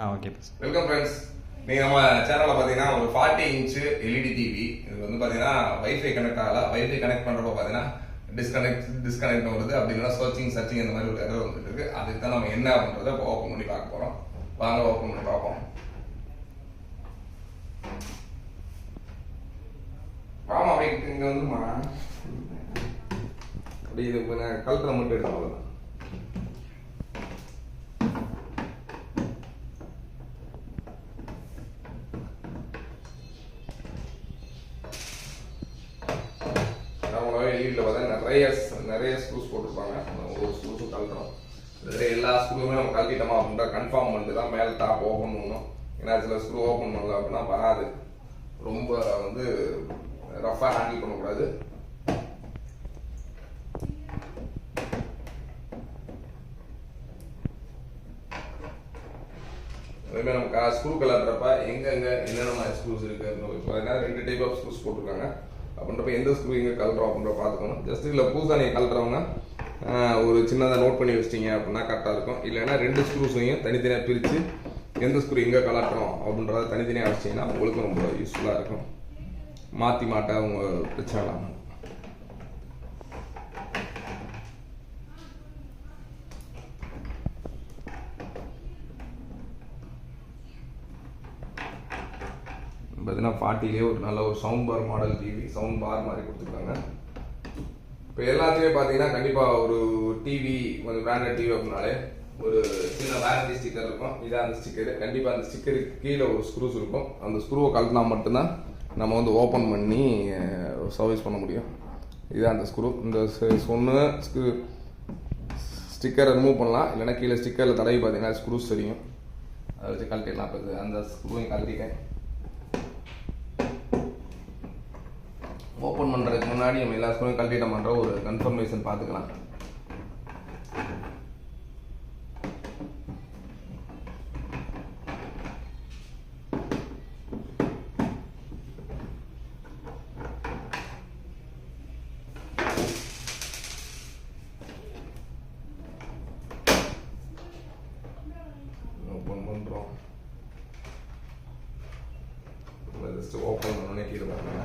Okay. Welcome friends. நீங்கள் நம்ம சேனலில் பார்த்தீங்கன்னா ஒரு 40 இன்ச்சு எல்இடி டிவி. இது வந்து பார்த்தீங்கன்னா வைஃபை கனெக்ட் ஆகல. வைஃபை கனெக்ட் பண்ணுறப்போ பார்த்தீங்கன்னா டிஸ்கனெக்ட் வருது. அப்படி இல்லைனா சர்ச்சிங் இந்த மாதிரி ஒரு எரர் வந்துட்டு இருக்கு. அதுக்கு தான் நம்ம என்ன பண்ணுறதை இப்போ ஓப்பன் பண்ணி பார்க்க போகிறோம். வாங்க ஓப்பன் பண்ணி பார்ப்போம். ஆமாம், இங்கே வந்துமா அப்படி இது கழுத்தில் மட்டும் எடுத்து எல்இடியில் பார்த்தா நிறைய ஸ்க்ரூஸ் போட்டிருப்பாங்க. ஒவ்வொரு ஸ்க்ரூஸும் கழட்டணும். எல்லா ஸ்க்ரூவுமே நம்ம கழட்டிட்டோமா அப்படின்ற கன்ஃபார்ம் பண்ணிட்டு தான் மேலே டாப் ஓப்பன் பண்ணணும். ஏன்னா சில ஸ்க்ரூ ஓப்பன் பண்ணல அப்படின்னா வராது. ரொம்ப வந்து ரஃபாக ஹேண்டில் பண்ணக்கூடாது. அதுமாதிரி நம்ம ஸ்க்ரூ கலர்றப்ப எங்கெங்க என்னென்ன மாதிரி ஸ்க்ரூஸ் இருக்கு பார்த்தீங்கன்னா 2 டைப் ஆஃப் ஸ்க்ரூஸ் போட்டிருக்காங்க. அப்படின்றப்ப எந்த ஸ்க்ரூ இங்கே கலட்டுறோம் அப்படின்ற பார்த்துக்கணும். ஜஸ்ட் இதில் புதுசாக நீங்கள் கலட்டுறவங்க ஒரு சின்னதாக நோட் பண்ணி வச்சிட்டிங்க அப்படின்னா கரெக்டாக இருக்கும். இல்லைன்னா 2 ஸ்க்ரூஸையும் தனித்தனியாக பிரித்து எந்த ஸ்க்ரூ எங்கே கலட்டுறோம் அப்படின்றத தனித்தனியாக வச்சிட்டிங்கன்னா உங்களுக்கு ரொம்ப யூஸ்ஃபுல்லாக இருக்கும். மாற்றி மாட்ட அவங்க பிரச்சனை இல்லாமல். பார்த்தீங்கன்னா 40லேயே ஒரு நல்ல ஒரு sound bar model TV, sound bar மாதிரி கொடுத்துருக்காங்க. இப்போ எல்லாத்துலேயே பார்த்தீங்கன்னா கண்டிப்பாக ஒரு டிவி ஒரு பிராண்டட் டிவி அப்படின்னாலே ஒரு சின்ன வாரண்டி ஸ்டிக்கர் இருக்கும். இதான் அந்த ஸ்டிக்கரு. கண்டிப்பாக அந்த ஸ்டிக்கருக்கு கீழே ஒரு ஸ்க்ரூஸ் இருக்கும். அந்த ஸ்க்ரூவை கழட்டினா மட்டும்தான் நம்ம வந்து ஓப்பன் பண்ணி சர்வீஸ் பண்ண முடியும். இதுதான் அந்த ஸ்க்ரூ. இந்த ஒன்று ஸ்டிக்கரை ரிமூவ் பண்ணலாம். இல்லைன்னா கீழே ஸ்டிக்கரில் தடவி பார்த்தீங்கன்னா ஸ்க்ரூஸ் தெரியும். அதை வச்சு கழட்டிடலாம். இப்போ அந்த ஸ்க்ரூவையும் கழட்டிட்டேன். ஓப்பன் பண்ணுறதுக்கு முன்னாடி நம்ம எல்லா ஸ்க்ரூவையும் கழட்டிட்டோம்ன்ற ஒரு கன்ஃபர்மேஷன் பார்த்துக்கலாம். ஓப்பன் பண்ணுறோம். ஜஸ்ட் ஓப்பன் பண்ணோன்னே கீழே பாருங்க.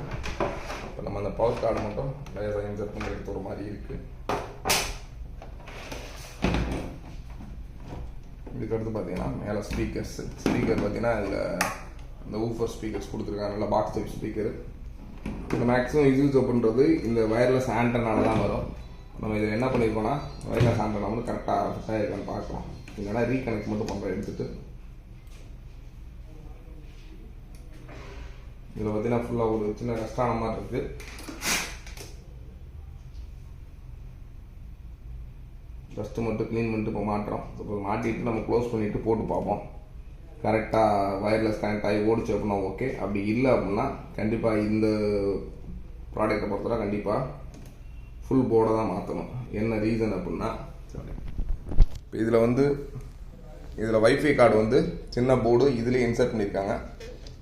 இப்போ நம்ம அந்த பவர் கார்டு மட்டும் லேசாக இன்சர்ட் பண்ணி எடுத்து ஒரு மாதிரி இருக்குது. இதுக்கடுத்து பார்த்தீங்கன்னா மேலே ஸ்பீக்கர் பார்த்தீங்கன்னா இதில் இந்த ஊஃபர் ஸ்பீக்கர்ஸ் கொடுத்துருக்காங்க. நல்லா பாக்ஸ் டைப் ஸ்பீக்கர். இந்த மேக்ஸிமம் யூஸ் பண்ணுறது இந்த வயர்லெஸ் ஆண்டனால தான் வரும். நம்ம இதில் என்ன பண்ணியிருக்கோம்னா வயர்லெஸ் ஆண்டனா வந்து கரெக்டாக ஃபிட் ஆகிருக்கான்னு பார்க்கலாம். இல்லைன்னா ரீகனெக்ட் மட்டும் பண்ணுறோம் எடுத்துகிட்டு. இதில் பார்த்தீங்கன்னா ஃபுல்லாக ஒரு சின்ன கஷ்டமான மாதிரி இருக்குது. ஜஸ்ட்டு மட்டும் க்ளீன் பண்ணிட்டு இப்போ மாட்டுறோம். இப்போ மாட்டிட்டு நம்ம க்ளோஸ் பண்ணிவிட்டு போட்டு பார்ப்போம். கரெக்டாக வயர்லெஸ் கனெக்ட் ஆகி ஓடிச்சு அப்படின்னா ஓகே. அப்படி இல்லை அப்படின்னா கண்டிப்பாக இந்த ப்ராடக்டை பொறுத்தவரை கண்டிப்பாக ஃபுல் போர்டை தான் மாற்றணும். என்ன ரீசன் அப்படின்னா இப்போ இதில் வைஃபை கார்டு வந்து சின்ன போர்டு இதுலேயே இன்சர்ட் பண்ணியிருக்காங்க.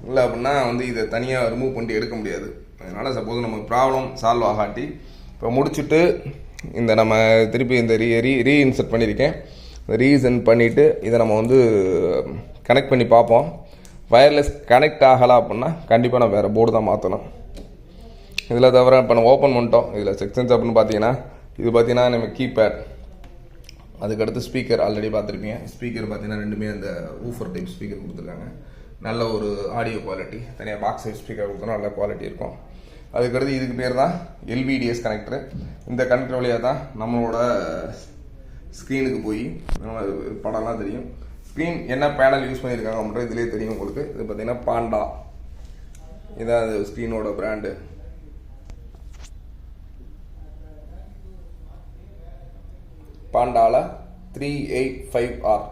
இல்லை அப்படின்னா இதை தனியாக ரிமூவ் பண்ணிட்டு எடுக்க முடியாது. அதனால் சப்போஸ் நம்ம ப்ராப்ளம் சால்வ் ஆகாட்டி இப்போ முடிச்சுட்டு இந்த நம்ம திருப்பி இந்த ரீஇன்சர்ட் பண்ணியிருக்கேன். ரீஇன்சர்ட் பண்ணிவிட்டு இதை நம்ம கனெக்ட் பண்ணி பார்ப்போம். வயர்லெஸ் கனெக்ட் ஆகலாம் அப்படின்னா கண்டிப்பாக நம்ம வேறு போர்டு தான் மாற்றணும். இதில் தவிர இப்போ நம்ம ஓப்பன் பண்ணிட்டோம். இதில் செக்ஷன்ஸ் அப்படின்னு பார்த்தீங்கன்னா இது பார்த்தீங்கன்னா நம்ம கீபேட், அதுக்கடுத்து ஸ்பீக்கர் ஆல்ரெடி பார்த்துருப்பீங்க. ஸ்பீக்கர் பார்த்தீங்கன்னா ரெண்டுமே அந்த ஊஃபர் டைப் ஸ்பீக்கர் கொடுத்துருக்காங்க. நல்ல ஒரு ஆடியோ குவாலிட்டி. தனியாக பாக்ஸ் சைஸ் ஸ்பீக்கர் கொடுத்தோன்னா நல்ல குவாலிட்டி இருக்கும். அதுக்கடுத்து இதுக்கு பேர் தான் எல்விடிஎஸ் கனெக்டரு. இந்த கனெக்டர் வழியாக தான் நம்மளோட ஸ்க்ரீனுக்கு போய் நம்ம படம்லாம் தெரியும். ஸ்க்ரீன் என்ன பேனல் யூஸ் பண்ணியிருக்காங்க அப்படின்றது இதிலே தெரியும் உங்களுக்கு. இது பார்த்தீங்கன்னா பாண்டா, இதான் அது ஸ்க்ரீனோட பிராண்டு. பாண்டாவில் 385R.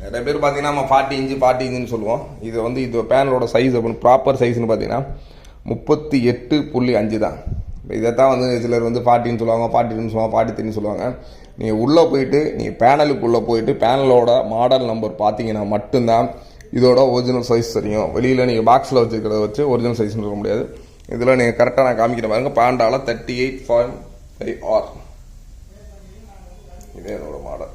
நிறைய பேர் பார்த்தீங்கன்னா நம்ம 40 இன்ச்சுன்னு சொல்லுவோம். இது பேனலோட சைஸ் அப்படின்னு ப்ராப்பர் சைஸ்னு பார்த்தீங்கன்னா 38.5 தான். இதை தான் சிலர் 40ன்னு சொல்லுவாங்க, 42ன்னு சொல்லுவாங்க, 43ன்னு சொல்லுவாங்க. நீங்கள் உள்ளே போயிட்டு நீங்கள் பேனலுக்குள்ளே போயிட்டு பேனலோட மாடல் நம்பர் பார்த்தீங்கன்னா மட்டும்தான் இதோட ஒரிஜினல் சைஸ் தெரியும். வெளியில் நீங்கள் பாக்ஸில் வச்சுருக்கிறத வச்சு ஒரிஜினல் சைஸ்ன்னு சொல்ல முடியாது. இதில் நீங்கள் கரெக்டாக நான் காமிக்கிற பாருங்க. பாண்டாவில் 38.5R. இதே என்னோட மாடல்.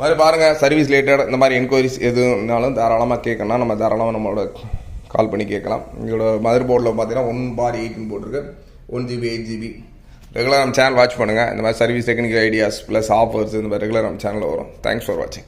மாதிரி பாருங்கள், சர்வீஸ் ரிலேட்டட் இந்த மாதிரி என்கொயரிஸ் எதுனாலும் தாராளமாக கேட்கணும்னா நம்ம தாராளமாக நம்மளோட கால் பண்ணி கேட்கலாம். எங்களோட மதர் போர்டில் பார்த்தீங்கன்னா 1/8 போட்டிருக்கு, 1GB 8GB. ரெகுலராக நம்ம சேனல் வாட்ச் பண்ணுங்கள். இந்த மாதிரி service technical ideas plus offers இந்த மாதிரி ரெகுலர் நம்ம சேனலில் வரும். தேங்க்ஸ் ஃபார் வாட்சிங்.